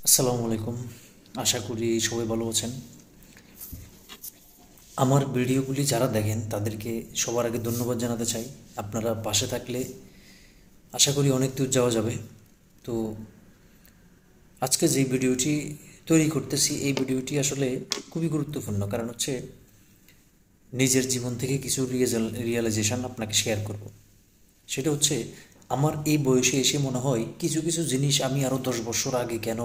আসসালামু আলাইকুম। আশা করি সবাই ভালো আছেন। আমার ভিডিওগুলি যারা দেখেন তাদেরকে সবার আগে ধন্যবাদ জানাতে চাই। আপনারা পাশে থাকলে আশা করি অনেক দূর যাওয়া যাবে। তো আজকে যে ভিডিওটি তৈরি করতেছি এই ভিডিওটি আসলে খুবই গুরুত্বপূর্ণ, কারণ হচ্ছে নিজের জীবন থেকে কিছু রিয়েলাইজেশন আপনাকে শেয়ার করব। সেটা হচ্ছে, আমার এই বয়সে এসে মনে হয় কিছু কিছু জিনিস আমি আরও 10 বছর আগে কেন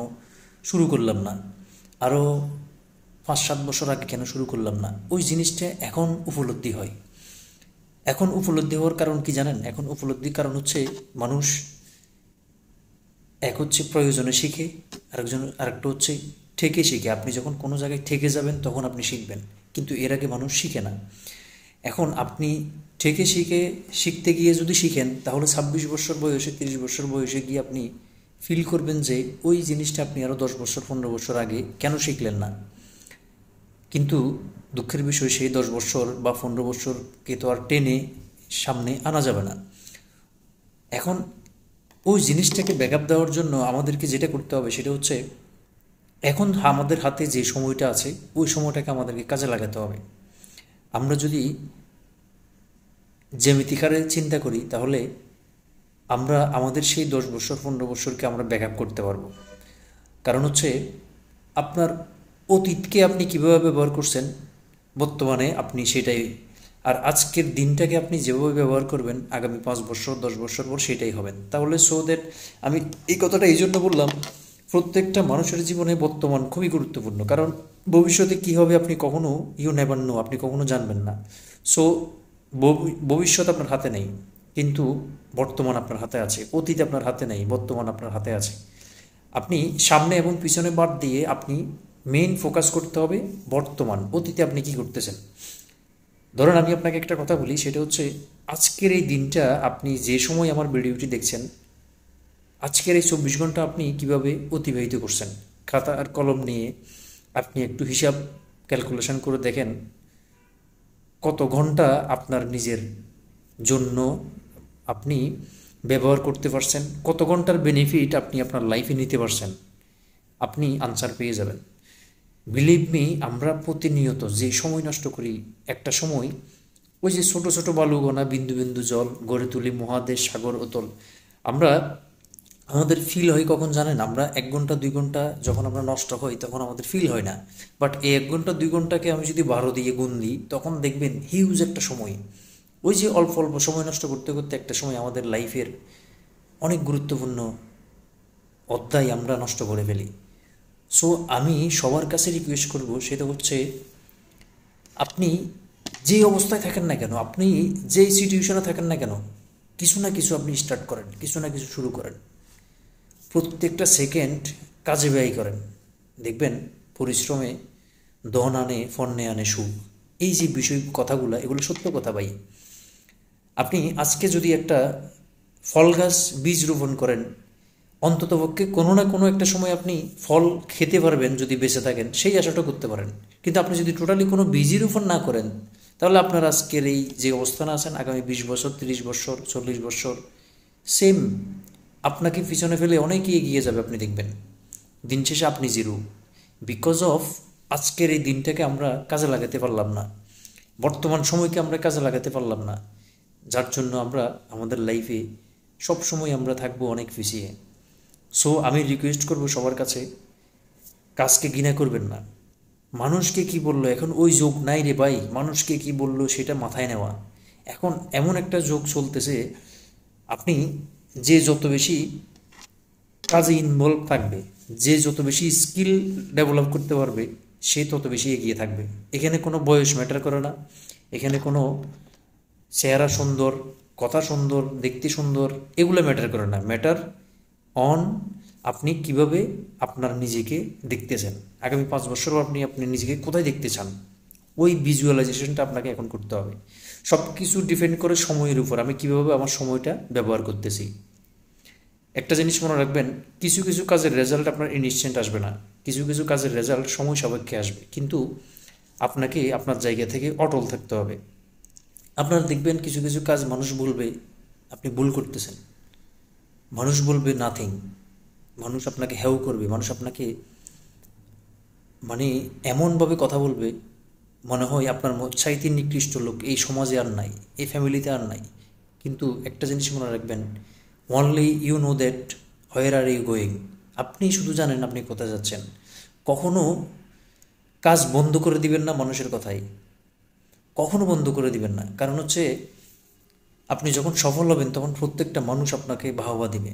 শুরু করলাম না, আরও 5-7 বছর আগে কেন শুরু করলাম না, ওই জিনিসটা এখন উপলব্ধি হয়। এখন উপলব্ধি হওয়ার কারণ কি জানেন? এখন উপলব্ধির কারণ হচ্ছে মানুষ এক হচ্ছে প্রয়োজনে শিখে, আরেকটা হচ্ছে ঠেকে শিখে। আপনি যখন কোনো জায়গায় ঠেকে যাবেন তখন আপনি শিখবেন, কিন্তু এর আগে মানুষ শিখে না। এখন আপনি ঠেকে শিখতে গিয়ে যদি শিখেন, তাহলে 26 বছর বয়সে, 30 বছর বয়সে গিয়ে আপনি ফিল করবেন যে ওই জিনিসটা আপনি আরও 10 বছর 15 বছর আগে কেন শিখলেন না। কিন্তু দুঃখের বিষয়, সেই 10 বছর বা 15 বছরকে তো আর টেনে সামনে আনা যাবে না। এখন ওই জিনিসটাকে ব্যাকআপ দেওয়ার জন্য আমাদেরকে যেটা করতে হবে সেটা হচ্ছে, এখন আমাদের হাতে যে সময়টা আছে ওই সময়টাকে আমাদেরকে কাজে লাগাতে হবে। আমরা যদি জ্যামিতিকারে চিন্তা করি, তাহলে আমরা আমাদের সেই 10 বছর 15 বছরকে আমরা ব্যাকআপ করতে পারবো। কারণ হচ্ছে, আপনার অতীতকে আপনি কীভাবে ব্যবহার করছেন বর্তমানে আপনি সেটাই, আর আজকের দিনটাকে আপনি যেভাবে ব্যবহার করবেন আগামী 5 বছর 10 বছর পর সেটাই হবেন। তাহলে সো দ্যাট, আমি এই কথাটা এই জন্য বললাম, প্রত্যেকটা মানুষের জীবনে বর্তমান খুবই গুরুত্বপূর্ণ, কারণ ভবিষ্যতে কী হবে আপনি কখনো নেভার নো, আপনি কখনো জানবেন না। সো ভবিষ্যৎ আপনার হাতে নেই, কিন্তু বর্তমান আপনার হাতে আছে। অতীত আপনার হাতে নেই, বর্তমান আপনার হাতে আছে। আপনি সামনে এবং পিছনে বাদ দিয়ে আপনি মেইন ফোকাস করতে হবে বর্তমান। অতীতে আপনি কি করতেছেন? ধরেন আমি আপনাকে একটা কথা বলি, সেটা হচ্ছে, আজকের এই দিনটা আপনি যে সময় আমার ভিডিওটি দেখছেন, আজকের এই 24 ঘন্টা আপনি কিভাবে অতিবাহিত করছেন? খাতা আর কলম নিয়ে আপনি একটু হিসাব ক্যালকুলেশন করে দেখেন, কত ঘন্টা আপনার নিজের জন্য আপনি ব্যবহার করতে পারছেন, কত ঘন্টার বেনিফিট আপনি আপনার লাইফে নিতে পারছেন। আপনি আনসার পেয়ে যাবেন। বিলিভ মি, আমরা প্রতিনিয়ত যে সময় নষ্ট করি, একটা সময় ওই যে ছোট ছোট বালুকণা, বিন্দু বিন্দু জল গড়ে তুলি মহাদেশ সাগর অতল। আমরা, আমাদের ফিল হয় কখন জানেন? আমরা 1 ঘন্টা 2 ঘন্টা যখন আমরা নষ্ট হই তখন আমাদের ফিল হয় না, বাট এই 1 ঘন্টা 2 ঘন্টাকে আমি যদি 12 দিয়ে গুণ দিই তখন দেখবেন হিউজ একটা সময়। ওই যে অল্প অল্প সময় নষ্ট করতে করতে একটা সময় আমাদের লাইফের অনেক গুরুত্বপূর্ণ অধ্যায় আমরা নষ্ট করে ফেলি। সো আমি সবার কাছে রিকোয়েস্ট করব, সেটা হচ্ছে, আপনি যে অবস্থায় থাকেন না কেন, আপনি যেই সিচুয়েশনে থাকেন না কেন, কিছু না কিছু আপনি স্টার্ট করেন, কিছু না কিছু শুরু করেন। প্রত্যেকটা সেকেন্ড কাজে ব্যয় করেন। দেখবেন পরিশ্রমে ধন আনে, ফন্নে আনে সুখ। এই যে বিষয় কথাগুলো, এগুলো সত্য কথা ভাই। আপনি আজকে যদি একটা ফল গাছ বীজ রোপণ করেন, অন্ততপক্ষে কোনো না কোনো একটা সময় আপনি ফল খেতে পারবেন যদি বেঁচে থাকেন, সেই আশাটা করতে পারেন। কিন্তু আপনি যদি টোটালি কোনো বীজই রোপণ না করেন, তাহলে আপনার আজকের এই যে অবস্থানে আছেন, আগামী 20 বছর 30 বছর 40 বছর সেম আপনাকে পিছনে ফেলে অনেকেই এগিয়ে যাবে। আপনি দেখবেন দিন শেষে আপনি জিরো, বিকজ অফ আজকের এই দিনটাকে আমরা কাজে লাগাতে পারলাম না, বর্তমান সময়কে আমরা কাজে লাগাতে পারলাম না, যার জন্য আমরা আমাদের লাইফে সবসময় আমরা থাকবো অনেক পিছিয়ে। সো আমি রিকোয়েস্ট করব সবার কাছে, কাজকে ঘৃণা করবেন না। মানুষকে কি বললো, এখন ওই যোগ নাই রে ভাই, মানুষকে কি বললো সেটা মাথায় নেওয়া। এখন এমন একটা যোগ চলতেছে, আপনি যে যত বেশি কাজে ইনভলভ থাকবে, যে যত বেশি স্কিল ডেভেলপ করতে পারবে, সে তত বেশি এগিয়ে থাকবে। এখানে কোনো বয়স ম্যাটার করে না, এখানে কোনো চেহারা সুন্দর, কথা সুন্দর, দেখতে সুন্দর, এগুলো ম্যাটার করে না। ম্যাটার অন আপনি কিভাবে আপনার নিজেকে দেখতেছেন, আগামী 5 বছর আপনি আপনি নিজেকে কোথায় দেখতে চান, ওই ভিজুয়ালাইজেশনটা আপনাকে এখন করতে হবে। সব কিছু ডিপেন্ড করে সময়ের উপর, আমি কীভাবে আমার সময়টা ব্যবহার করতেছি। একটা জিনিস মনে রাখবেন, কিছু কিছু কাজের রেজাল্ট আপনার ইনস্ট্যান্ট আসবে না, কিছু কিছু কাজের রেজাল্ট সময় সাপেক্ষে আসবে, কিন্তু আপনাকে আপনার জায়গা থেকে অটল থাকতে হবে। আপনারা দেখবেন কিছু কিছু কাজ মানুষ বলবে আপনি ভুল করতেছেন, মানুষ বলবে নাথিং, মানুষ আপনাকে হেও করবে, মানুষ আপনাকে মানে এমনভাবে কথা বলবে মনে হয় আপনার চাইতে নিকৃষ্ট লোক এই সমাজে আর নাই, এই ফ্যামিলিতে আর নাই। কিন্তু একটা জিনিস মনে রাখবেন, only you know that where are you going. আপনি শুধু জানেন আপনি কোথায় যাচ্ছেন। কখনো কাজ বন্ধ করে দিবেন না মানুষের কথাই, কখনো বন্ধ করে দিবেন না। কারণ হচ্ছে আপনি যখন সফল হবেন তখন প্রত্যেকটা মানুষ আপনাকে বাহবা দিবে,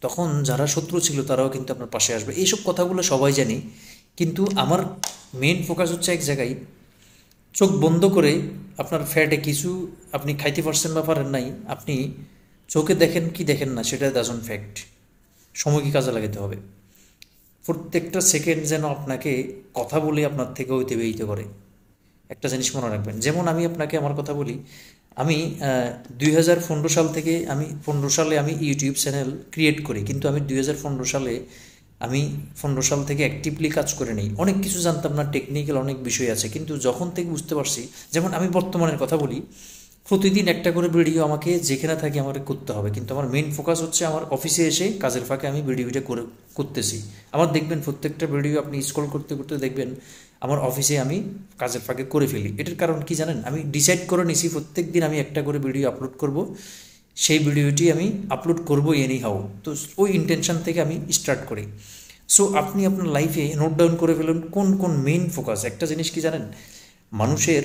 তখন যারা শত্রু ছিল তারাও কিন্তু আপনার পাশে আসবে। এইসব কথাগুলো সবাই জানি, কিন্তু আমার মেন ফোকাস হচ্ছে এক জায়গায়, চোখ বন্ধ করে আপনার ফ্যাটে কিছু আপনি খাইতে পারছেন বা পারেন নাই, আপনি চোখে দেখেন কি দেখেন না সেটা ডাজন্ট ফ্যাক্ট। সময়কে কাজে লাগাতে হবে। প্রত্যেকটা সেকেন্ড যেন আপনাকে কথা বলে আপনার থেকে অতিবাহিত করে। একটা জিনিস মনে রাখবেন, যেমন আমি আপনাকে আমার কথা বলি, আমি 2015 সাল থেকে, আমি 15 সালে আমি ইউটিউব চ্যানেল ক্রিয়েট করি, কিন্তু আমি 2015 সালে, আমি 15 সাল থেকে অ্যাক্টিভলি কাজ করে নেই। অনেক কিছু জানতাম না, টেকনিক্যাল অনেক বিষয় আছে, কিন্তু যখন থেকে বুঝতে পারছি, যেমন আমি বর্তমানের কথা বলি, প্রতিদিন একটা করে ভিডিও আমাকে যেখানে থাকি আমাকে করতে হবে, কিন্তু আমার মেইন ফোকাস হচ্ছে আমার অফিসে এসে কাজের ফাঁকে আমি ভিডিওটা করতেছি। আমার দেখবেন প্রত্যেকটা ভিডিও আপনি স্ক্রল করতে করতে দেখবেন আমার অফিসে আমি কাজের ফাঁকে করে ফেলি। এটার কারণ কি জানেন, আমি ডিসাইড করে নিছি প্রত্যেক দিন আমি একটা করে ভিডিও আপলোড করব, সেই ভিডিওটি আমি আপলোড করবো এনি হাউ। তো ওই ইন্টেনশন থেকে আমি স্টার্ট করি। সো আপনি আপনার লাইফে নোট ডাউন করে ফেলুন কোন কোন মেইন ফোকাস। একটা জিনিস কি জানেন, মানুষের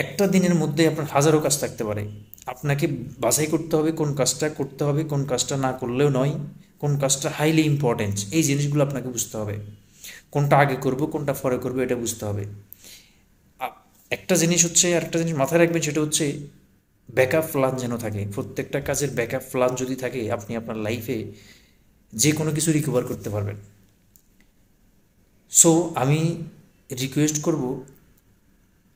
একটা দিনের মধ্যে আপনার হাজারো কাজ থাকতে পারে, আপনাকে বাছাই করতে হবে কোন কাজটা করতে হবে, কোন কাজটা না করলেও নয়, কোন কাজটা হাইলি ইম্পর্টেন্ট, এই জিনিসগুলো আপনাকে বুঝতে হবে। কোনটা আগে করব কোনটা পরে করব এটা বুঝতে হবে। একটা জিনিস হচ্ছে, আর একটা জিনিস মাথায় রাখবেন, সেটা হচ্ছে ব্যাকআপ প্ল্যান যেন থাকে। প্রত্যেকটা কাজের ব্যাকআপ প্ল্যান যদি থাকে, আপনি আপনার লাইফে যে কোনো কিছু রিকভার করতে পারবেন। সো আমি রিকোয়েস্ট করব,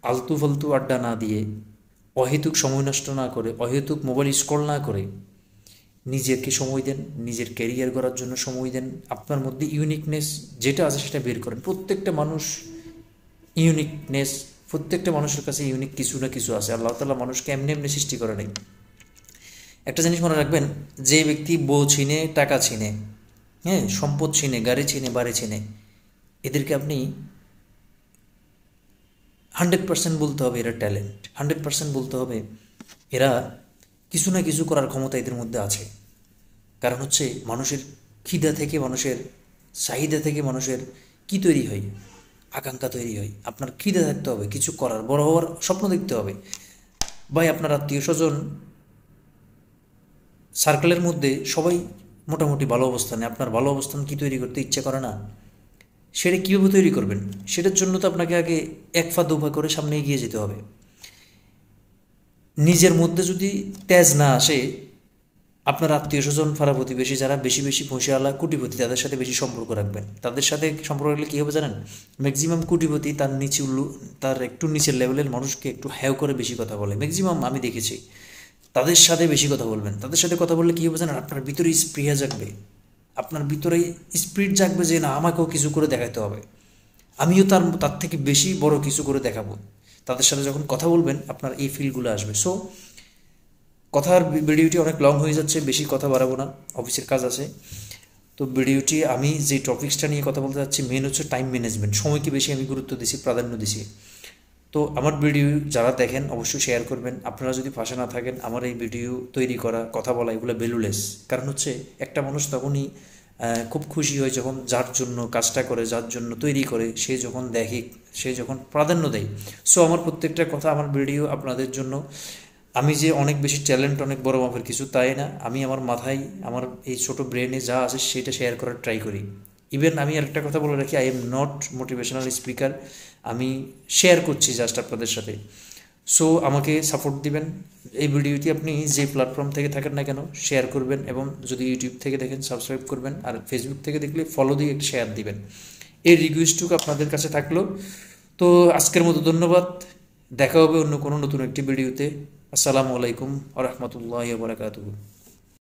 আলতু ফালতু আড্ডা না দিয়ে, অহেতুক সময় নষ্ট না করে, অহেতুক মোবাইল স্ক্রল না করে নিজেকে সময় দেন, নিজের ক্যারিয়ার করার জন্য সময় দেন। আপনার মধ্যে ইউনিকনেস যেটা আছে সেটা বের করেন। প্রত্যেকটা মানুষ ইউনিকনেস, প্রত্যেকটা মানুষের কাছে ইউনিক কিছু না কিছু আছে। আল্লাহ তাআলা মানুষকে এমনি এমনি সৃষ্টি করে নাই। একটা জিনিস মনে রাখবেন, যে ব্যক্তি বউ ছিনে, টাকা ছিনে, হ্যাঁ, সম্পদ ছিনে, গাড়ি ছিনে, বাড়ি ছিনে, এদেরকে আপনি 100% বলতে হবে এরা ট্যালেন্ট, 100% বলতে হবে এরা কিছু না কিছু করার ক্ষমতা এদের মধ্যে আছে। কারণ হচ্ছে মানুষের খিদা থেকে, মানুষের চাহিদা থেকে মানুষের কি তৈরি হয়, আকাঙ্ক্ষা তৈরি হয়। আপনার খিদে থাকতে হবে কিছু করার, বড় হওয়ার স্বপ্ন দেখতে হবে। ভাই আপনার আত্মীয় স্বজন সার্কেলের মধ্যে সবাই মোটামুটি ভালো অবস্থানে, আপনার ভালো অবস্থান কি তৈরি করতে ইচ্ছে করে না? সেটা কীভাবে তৈরি করবেন? সেটার জন্য তো আপনাকে আগে এক পা দু পা করে সামনে এগিয়ে যেতে হবে। নিজের মধ্যে যদি তেজ না আসে, আপনার আত্মীয় স্বজন, পাড়া প্রতিবেশী যারা বেশি বেশি পয়সাওয়ালা কোটিপতি, তাদের সাথে বেশি সম্পর্ক রাখবেন। তাদের সাথে সম্পর্ক রাখলে কী হবে জানেন, ম্যাক্সিমাম কোটিপতি তার নিচে তার একটু নিচের লেভেলের মানুষকে একটু হ্যাও করে বেশি কথা বলে, ম্যাক্সিমাম আমি দেখেছি। তাদের সাথে বেশি কথা বলবেন। তাদের সাথে কথা বললে কী হবে জানেন, আপনার ভিতরে স্পৃহা জাগবে, আপনার ভিতরে স্পিরিট জাগবে যে না, আমাকেও কিছু করে দেখাতে হবে, আমিও তার থেকে বেশি বড় কিছু করে দেখাবো। তাদের সাথে যখন কথা বলবেন আপনার এই ফিলগুলো আসবে। সো কথার ভিডিওটি অনেক লং হয়ে যাচ্ছে, বেশি কথা বাড়াবো না, অফিসের কাজ আছে। তো ভিডিওটি আমি যে টপিক্সটা নিয়ে কথা বলতে চাচ্ছি মেন হচ্ছে টাইম ম্যানেজমেন্ট। সময়কে বেশি আমি গুরুত্ব দিছি, প্রাধান্য দিছি। তো আমার ভিডিও যারা দেখেন অবশ্যই শেয়ার করবেন। আপনারা যদি পাশে না থাকেন, আমার এই ভিডিও তৈরি করা, কথা বলা এগুলো ভ্যালুলেস। কারণ হচ্ছে একটা মানুষ তখনই খুব খুশি হয় যখন যার জন্য কাজটা করে, যার জন্য তৈরি করে, সে যখন দেখে, সে যখন প্রাধান্য দেয়। সো আমার প্রত্যেকটা কথা, আমার ভিডিও আপনাদের জন্য। আমি যে অনেক বেশি ট্যালেন্ট, অনেক বড় মাপের কিছু তাই না, আমি আমার মাথায়, আমার এই ছোট ব্রেনে যা আছে সেটা শেয়ার করার ট্রাই করি। ইভেন আমি আরেকটা কথা বলে রাখি, I am not motivational speaker, আমি শেয়ার করছি জাস্ট আপনাদের সাথে। সো আমাকে সাপোর্ট দিবেন। এই ভিডিওটি আপনি যে প্ল্যাটফর্ম থেকে থাকেন না কেন শেয়ার করবেন, এবং যদি ইউটিউব থেকে দেখেন সাবস্ক্রাইব করবেন, আর ফেসবুক থেকে দেখলে ফলো দিয়ে একটা শেয়ার দিবেন। এই রিকোয়েস্টটুকু আপনাদের কাছে থাকলো। তো আজকের মতো ধন্যবাদ, দেখা হবে অন্য কোনো নতুন একটি ভিডিওতে। আসসালামু আলাইকুম ওয়া রাহমাতুল্লাহি ওয়া বারাকাতুহু।